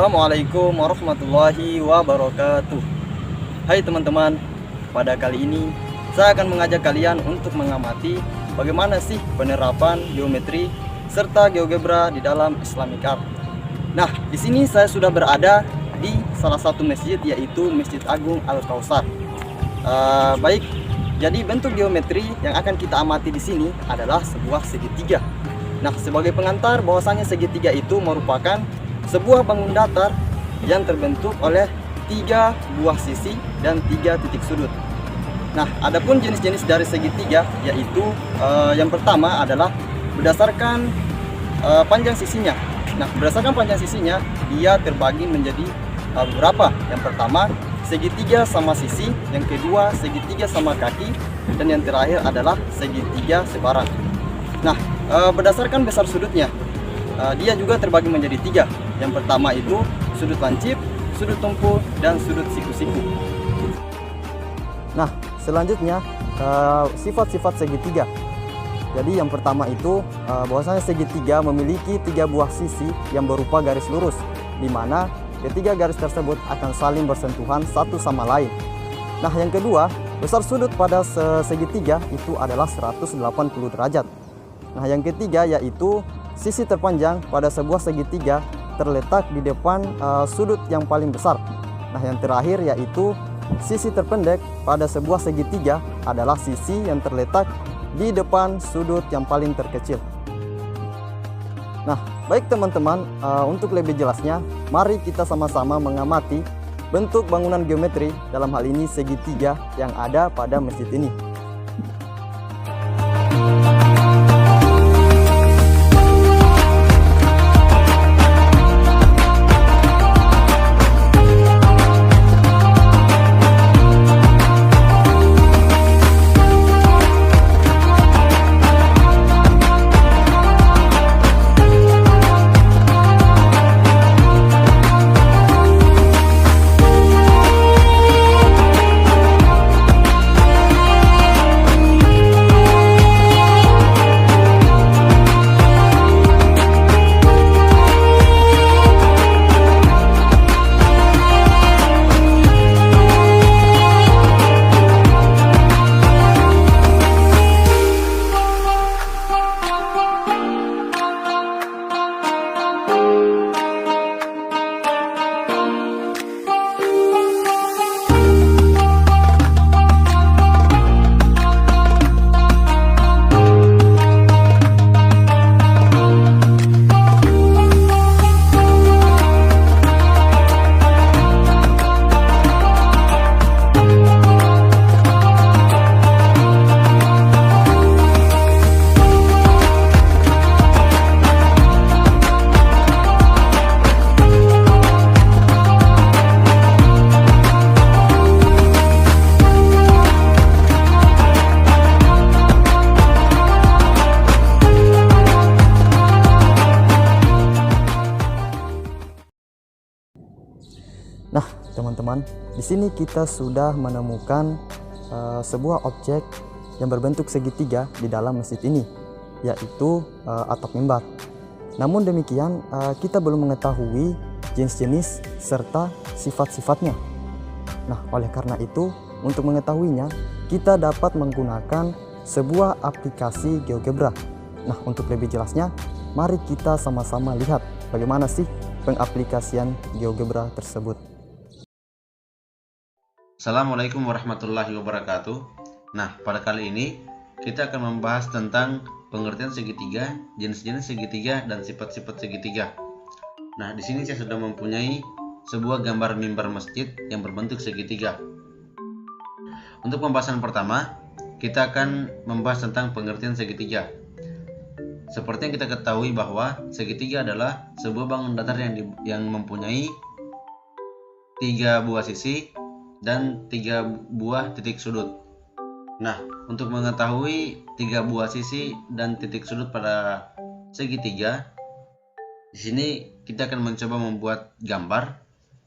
Assalamualaikum warahmatullahi wabarakatuh. Hai teman-teman, pada kali ini saya akan mengajak kalian untuk mengamati bagaimana sih penerapan geometri serta GeoGebra di dalam Islamic Art. Nah, di sini saya sudah berada di salah satu masjid, yaitu Masjid Agung Al-Kautsar. Baik, jadi bentuk geometri yang akan kita amati di sini adalah sebuah segitiga. Nah, sebagai pengantar bahwasanya segitiga itu merupakan sebuah bangun datar yang terbentuk oleh 3 buah sisi dan 3 titik sudut. Nah, adapun jenis-jenis dari segitiga yaitu yang pertama adalah berdasarkan panjang sisinya. Nah, berdasarkan panjang sisinya dia terbagi menjadi beberapa. Yang pertama segitiga sama sisi, yang kedua segitiga sama kaki, dan yang terakhir adalah segitiga sebarang. Nah, berdasarkan besar sudutnya dia juga terbagi menjadi 3. Yang pertama itu sudut lancip, sudut tumpul, dan sudut siku-siku. Nah, selanjutnya sifat-sifat segitiga. Jadi yang pertama itu bahwasanya segitiga memiliki 3 buah sisi yang berupa garis lurus, di mana ketiga garis tersebut akan saling bersentuhan satu sama lain. Nah, yang kedua, besar sudut pada segitiga itu adalah 180 derajat. Nah, yang ketiga yaitu sisi terpanjang pada sebuah segitiga terletak di depan sudut yang paling besar. Nah, yang terakhir yaitu sisi terpendek pada sebuah segitiga adalah sisi yang terletak di depan sudut yang paling terkecil. Nah, baik teman-teman, untuk lebih jelasnya, mari kita sama-sama mengamati bentuk bangunan geometri, dalam hal ini segitiga yang ada pada masjid ini. Nah, teman-teman, di sini kita sudah menemukan sebuah objek yang berbentuk segitiga di dalam masjid ini, yaitu atap mimbar. Namun demikian, kita belum mengetahui jenis-jenis serta sifat-sifatnya. Nah, oleh karena itu, untuk mengetahuinya, kita dapat menggunakan sebuah aplikasi GeoGebra. Nah, untuk lebih jelasnya, mari kita sama-sama lihat bagaimana sih pengaplikasian GeoGebra tersebut. Assalamualaikum warahmatullahi wabarakatuh. Nah, pada kali ini kita akan membahas tentang pengertian segitiga, jenis-jenis segitiga, dan sifat-sifat segitiga. Nah, di sini saya sudah mempunyai sebuah gambar mimbar masjid yang berbentuk segitiga. Untuk pembahasan pertama, kita akan membahas tentang pengertian segitiga. Seperti yang kita ketahui bahwa segitiga adalah sebuah bangun datar yang mempunyai 3 buah sisi dan 3 buah titik sudut. Nah, untuk mengetahui 3 buah sisi dan titik sudut pada segitiga, di sini kita akan mencoba membuat gambar.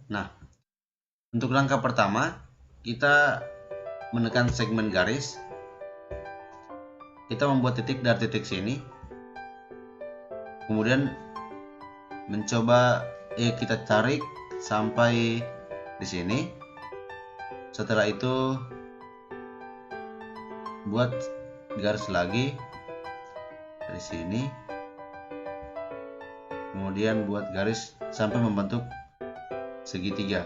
Nah, untuk langkah pertama, kita menekan segmen garis. Kita membuat titik dari titik sini. Kemudian mencoba kita tarik sampai di sini. Setelah itu buat garis lagi dari sini, kemudian buat garis sampai membentuk segitiga.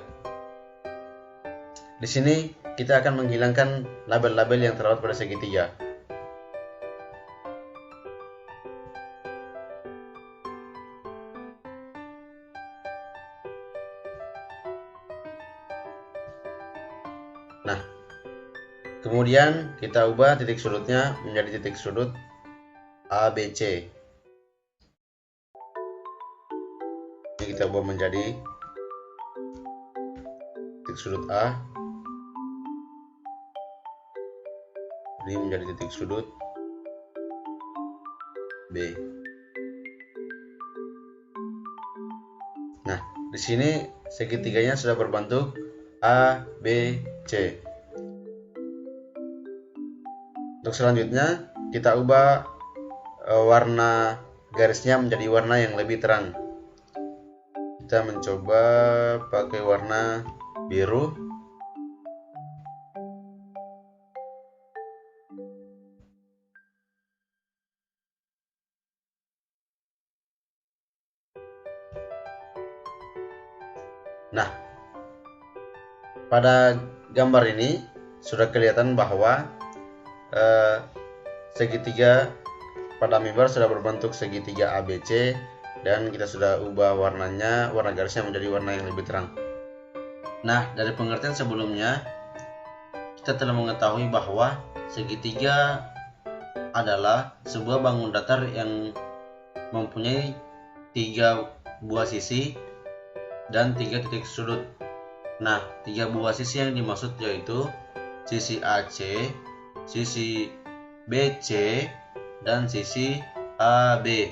Di sini kita akan menghilangkan label-label yang terdapat pada segitiga. Nah, kemudian kita ubah titik sudutnya menjadi titik sudut ABC. Ini kita ubah menjadi titik sudut A. Ini menjadi titik sudut B. Nah, di sini segitiganya sudah berbentuk A, B, C. Untuk selanjutnya kita ubah warna garisnya menjadi warna yang lebih terang. Kita mencoba pakai warna biru. Nah, pada gambar ini sudah kelihatan bahwa segitiga pada mimbar sudah berbentuk segitiga ABC, dan kita sudah ubah warnanya, warna garisnya menjadi warna yang lebih terang. Nah, dari pengertian sebelumnya kita telah mengetahui bahwa segitiga adalah sebuah bangun datar yang mempunyai 3 buah sisi dan 3 titik sudut. Nah, 3 buah sisi yang dimaksud yaitu sisi AC, sisi BC, dan sisi AB.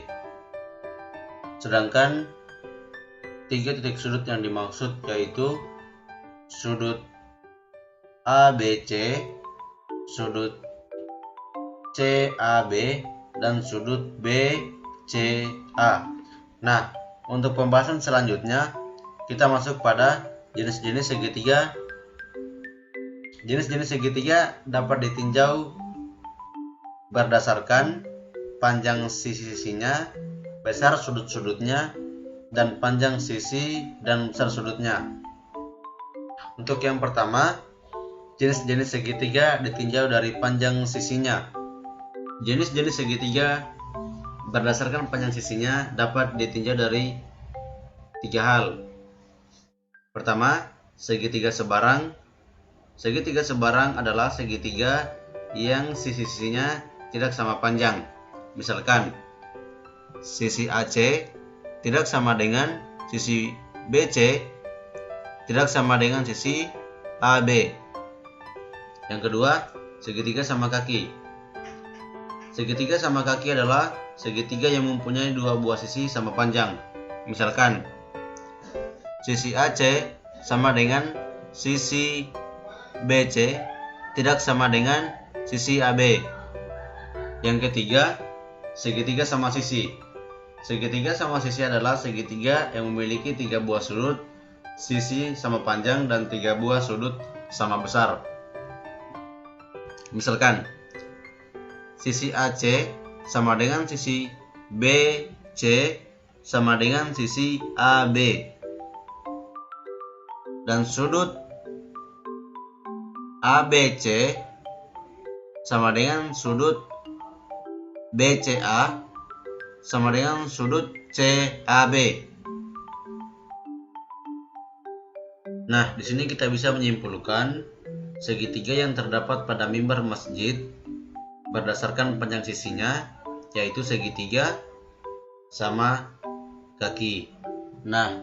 Sedangkan 3 titik sudut yang dimaksud yaitu sudut ABC, sudut CAB, dan sudut BCA. Nah, untuk pembahasan selanjutnya kita masuk pada jenis-jenis segitiga. Jenis-jenis segitiga dapat ditinjau berdasarkan panjang sisi-sisinya, besar sudut-sudutnya, dan panjang sisi dan besar sudutnya. Untuk yang pertama, jenis-jenis segitiga ditinjau dari panjang sisinya. Jenis-jenis segitiga berdasarkan panjang sisinya dapat ditinjau dari 3 hal. Pertama, segitiga sebarang. Segitiga sebarang adalah segitiga yang sisi-sisinya tidak sama panjang. Misalkan, sisi AC tidak sama dengan sisi BC, tidak sama dengan sisi AB. Yang kedua, segitiga sama kaki. Segitiga sama kaki adalah segitiga yang mempunyai 2 buah sisi sama panjang. Misalkan, sisi AC sama dengan sisi BC, tidak sama dengan sisi AB. Yang ketiga, segitiga sama sisi. Segitiga sama sisi adalah segitiga yang memiliki 3 buah sudut, sisi sama panjang, dan 3 buah sudut sama besar. Misalkan, sisi AC sama dengan sisi BC sama dengan sisi AB, dan sudut ABC sama dengan sudut BCA sama dengan sudut CAB. Nah, di sini kita bisa menyimpulkan segitiga yang terdapat pada mimbar masjid berdasarkan panjang sisinya yaitu segitiga sama kaki. Nah,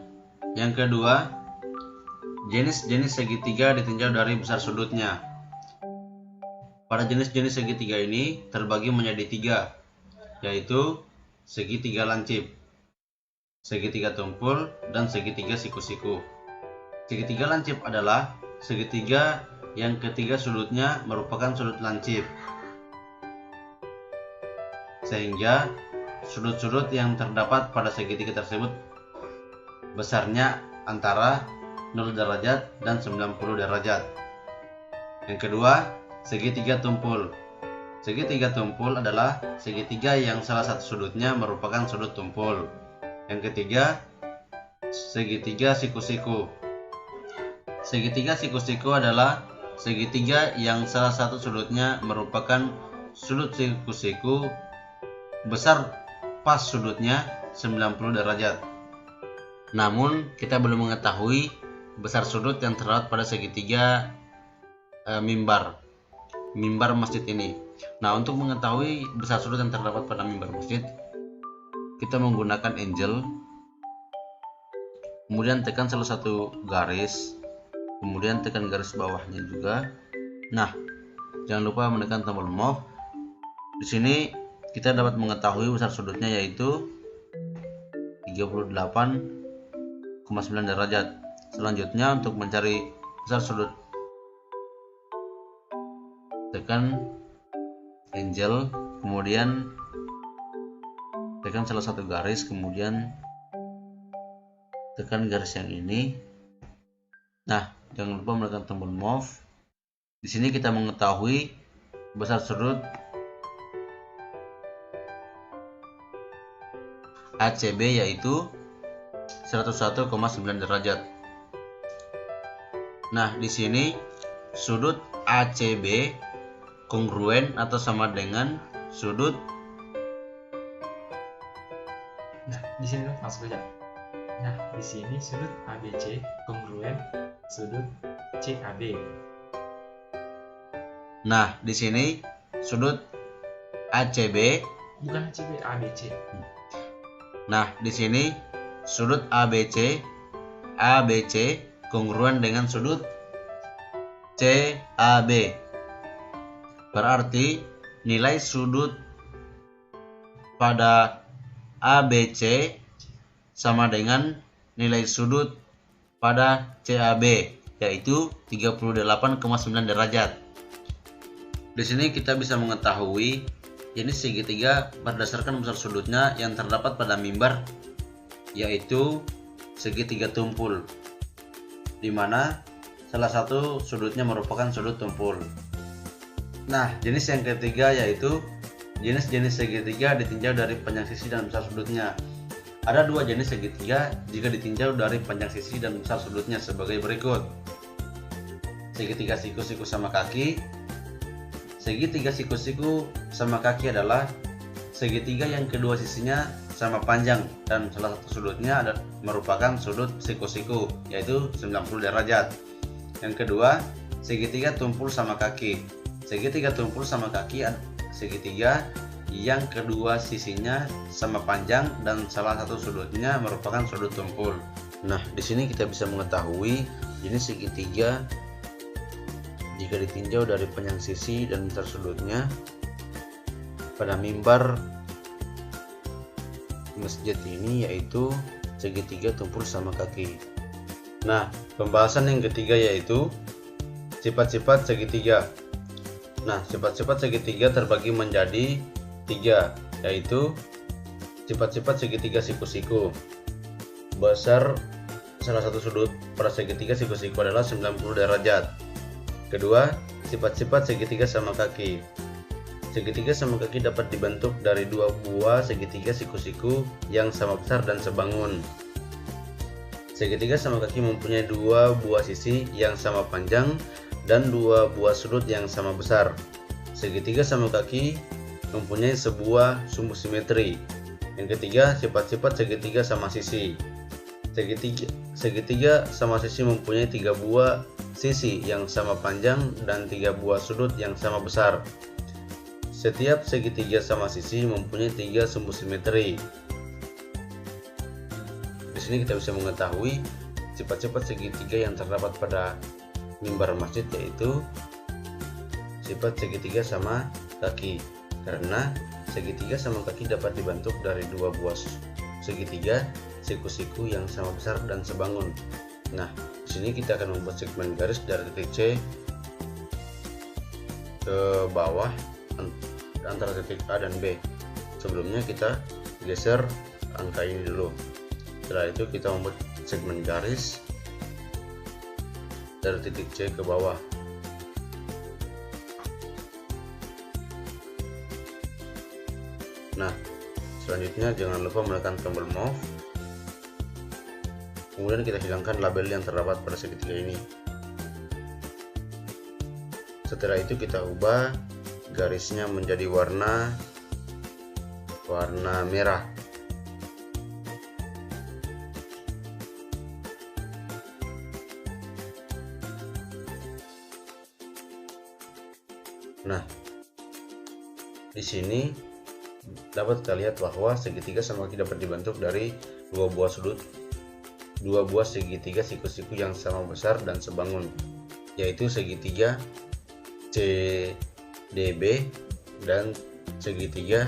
yang kedua, jenis-jenis segitiga ditinjau dari besar sudutnya. Pada jenis-jenis segitiga ini terbagi menjadi 3, yaitu segitiga lancip, segitiga tumpul, dan segitiga siku-siku. Segitiga lancip adalah segitiga yang ketiga sudutnya merupakan sudut lancip, sehingga sudut-sudut yang terdapat pada segitiga tersebut besarnya antara 0 derajat dan 90 derajat. Yang kedua, segitiga tumpul. Segitiga tumpul adalah segitiga yang salah satu sudutnya merupakan sudut tumpul. Yang ketiga, segitiga siku-siku. Segitiga siku-siku adalah segitiga yang salah satu sudutnya merupakan sudut siku-siku besar pas sudutnya 90 derajat. Namun kita belum mengetahui besar sudut yang terdapat pada segitiga mimbar masjid ini. Nah, untuk mengetahui besar sudut yang terdapat pada mimbar masjid, kita menggunakan angle, kemudian tekan salah satu garis, kemudian tekan garis bawahnya juga. Nah, jangan lupa menekan tombol move. Di sini kita dapat mengetahui besar sudutnya yaitu 38,9 derajat. Selanjutnya, untuk mencari besar sudut, tekan angle, kemudian tekan salah satu garis, kemudian tekan garis yang ini. Nah, jangan lupa menekan tombol move. Di sini kita mengetahui besar sudut ACB yaitu 101,9 derajat. Nah, di sini sudut ACB kongruen atau sama dengan sudut. Nah, di sini langsung aja. Nah, di sini sudut ABC kongruen sudut CAB. Nah, di sini sudut ACB, Bukan ACB, ABC. nah di sini sudut ABC kongruen dengan sudut CAB. Berarti nilai sudut pada ABC sama dengan nilai sudut pada CAB, yaitu 38,9 derajat. Di sini kita bisa mengetahui jenis segitiga berdasarkan besar sudutnya yang terdapat pada mimbar, yaitu segitiga tumpul, di mana salah satu sudutnya merupakan sudut tumpul. Nah, jenis yang ketiga yaitu jenis-jenis segitiga ditinjau dari panjang sisi dan besar sudutnya. Ada dua jenis segitiga jika ditinjau dari panjang sisi dan besar sudutnya sebagai berikut. Segitiga siku-siku sama kaki. Segitiga siku-siku sama kaki adalah segitiga yang kedua sisinya sama panjang dan salah satu sudutnya merupakan sudut siku-siku, yaitu 90 derajat. Yang kedua, segitiga tumpul sama kaki. Segitiga tumpul sama kaki segitiga yang kedua sisinya sama panjang dan salah satu sudutnya merupakan sudut tumpul. Nah, di sini kita bisa mengetahui jenis segitiga jika ditinjau dari panjang sisi dan besar sudutnya pada mimbar masjid ini, yaitu segitiga tumpul sama kaki. Nah, pembahasan yang ketiga yaitu sifat-sifat segitiga. Nah, sifat-sifat segitiga terbagi menjadi 3, yaitu sifat-sifat segitiga siku-siku. Besar salah satu sudut pada segitiga siku-siku adalah 90 derajat. Kedua, sifat-sifat segitiga sama kaki. Segitiga sama kaki dapat dibentuk dari dua buah segitiga siku-siku yang sama besar dan sebangun. Segitiga sama kaki mempunyai dua buah sisi yang sama panjang dan dua buah sudut yang sama besar. Segitiga sama kaki mempunyai sebuah sumbu simetri. Yang ketiga, sifat-sifat segitiga sama sisi. Segitiga sama sisi mempunyai 3 buah sisi yang sama panjang dan 3 buah sudut yang sama besar. Setiap segitiga sama sisi mempunyai 3 sumbu simetri. Di sini kita bisa mengetahui sifat-sifat segitiga yang terdapat pada mimbar masjid, yaitu sifat segitiga sama kaki, karena segitiga sama kaki dapat dibentuk dari dua buah segitiga siku-siku yang sama besar dan sebangun. Nah, di sini kita akan membuat segmen garis dari titik C ke bawah antara titik A dan B. Sebelumnya kita geser angka ini dulu. Setelah itu kita membuat segmen garis dari titik C ke bawah. Nah, selanjutnya jangan lupa menekan tombol move. Kemudian kita hilangkan label yang terdapat pada segitiga ini. Setelah itu kita ubah garisnya menjadi warna merah. Nah, di sini dapat kita lihat bahwa segitiga sama dapat dibentuk dari dua buah segitiga siku-siku yang sama besar dan sebangun, yaitu segitiga CDB dan segitiga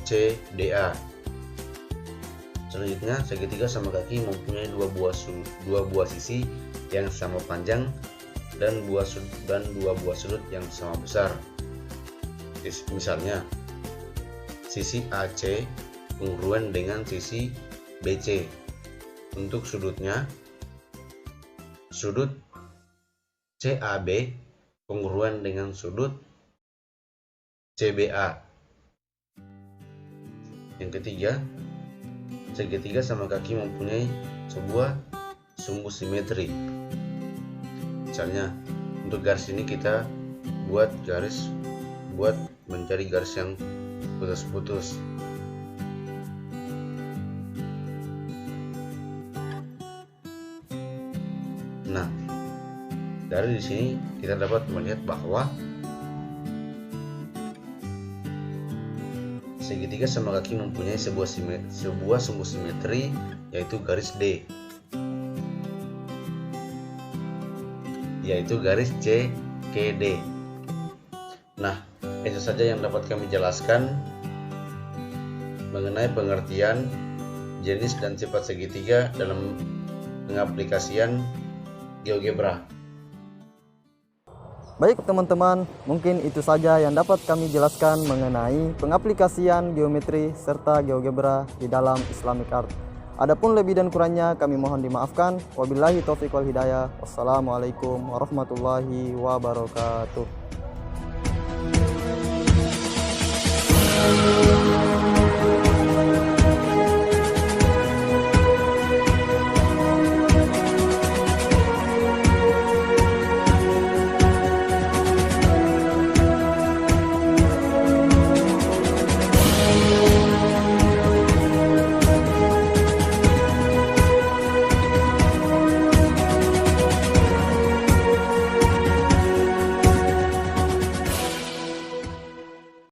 CDA. Selanjutnya, segitiga sama kaki mempunyai dua buah sisi yang sama panjang dan dua buah sudut yang sama besar. Misalnya, sisi AC kongruen dengan sisi BC. Untuk sudutnya, sudut CAB kongruen dengan sudut CBA. Yang ketiga, segitiga sama kaki mempunyai sebuah sumbu simetri. Misalnya, untuk garis ini kita buat mencari garis yang putus-putus. Nah, dari sini kita dapat melihat bahwa segitiga sama kaki mempunyai sebuah sumbu simetri, yaitu garis D, yaitu garis CKD. Nah, itu saja yang dapat kami jelaskan mengenai pengertian jenis dan sifat segitiga dalam pengaplikasian GeoGebra. Baik teman-teman, mungkin itu saja yang dapat kami jelaskan mengenai pengaplikasian geometri serta GeoGebra di dalam Islamic Art. Adapun lebih dan kurangnya kami mohon dimaafkan. Wabillahi taufiq wal hidayah. Wassalamualaikum warahmatullahi wabarakatuh.